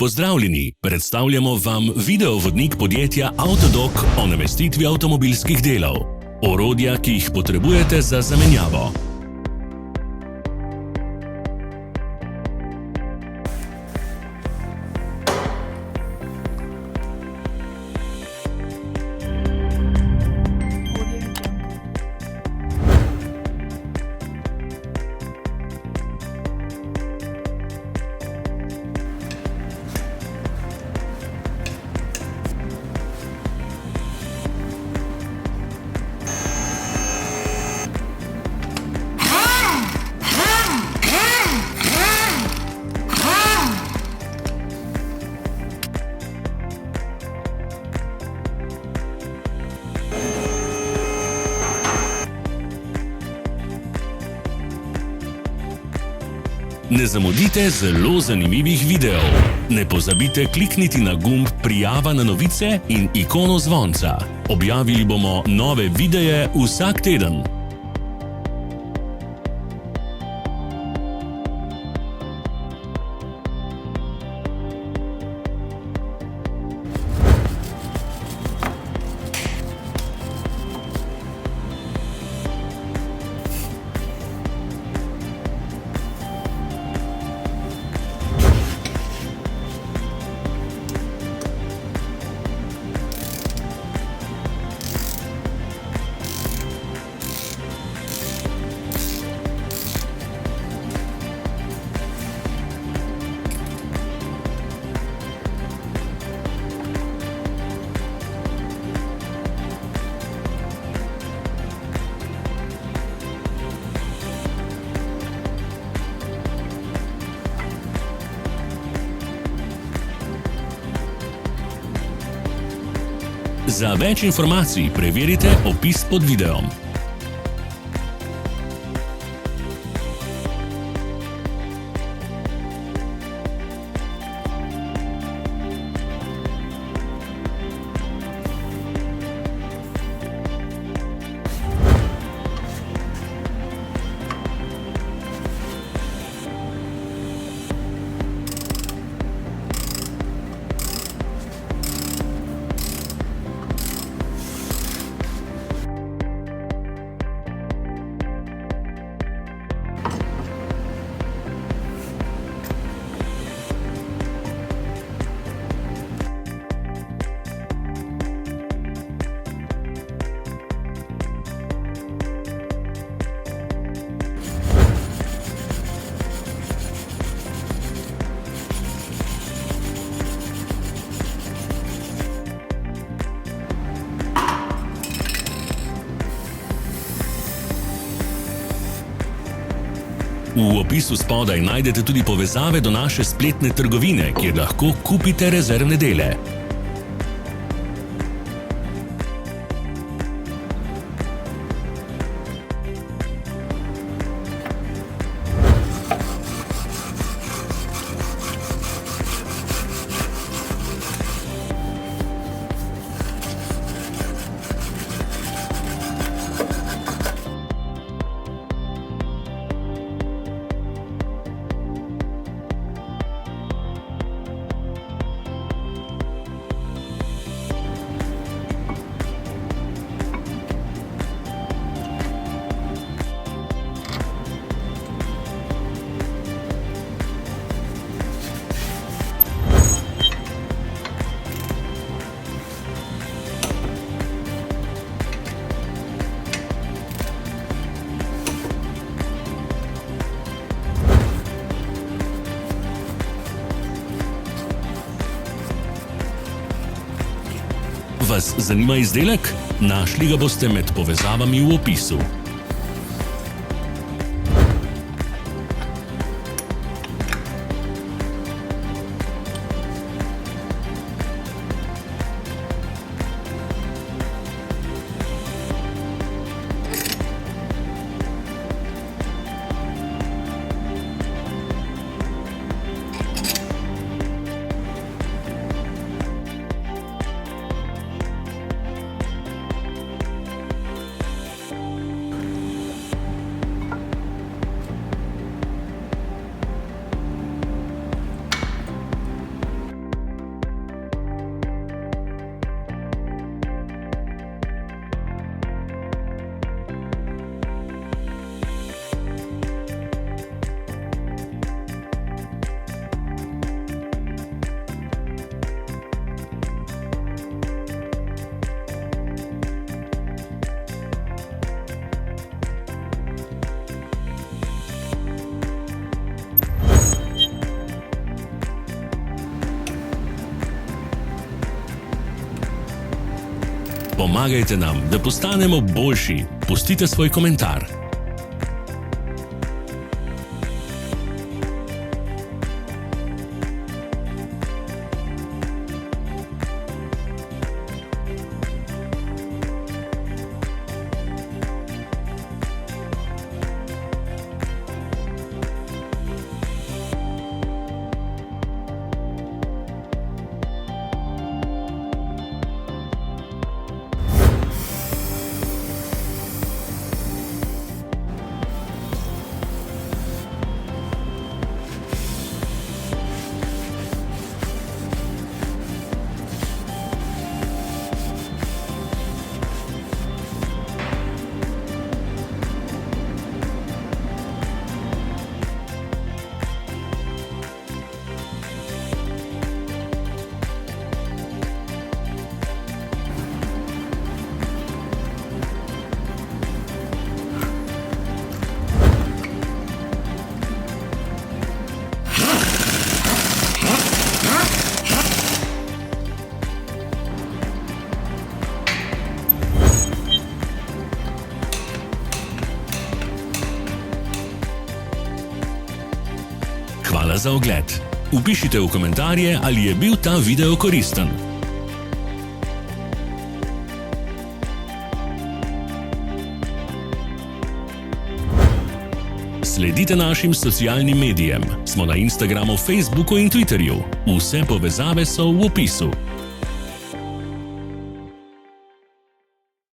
Pozdravljeni, predstavljamo vam videovodnik podjetja Avtodok o namestitvi avtomobilskih delov. Orodja, ki jih potrebujete za zamenjavo. Ne zamudite zelo zanimivih videov. Ne pozabite klikniti na gumb Prijava na novice in ikono zvonca. Objavili bomo nove videe vsak teden. Za več informacij preverite opis pod videom. V opisu spodaj najdete tudi povezave do naše spletne trgovine, kjer lahko kupite rezervne dele. Vas zanima izdelek? Našli ga boste med povezavami v opisu. Pomagajte nam, da postanemo boljši. Pustite svoj komentar. Hvala za ogled. Vpišite v komentarje, ali je bil ta video koristen. Sledite našim socialnim medijem. Smo na Instagramu, Facebooku in Twitterju. Vse povezave so v opisu.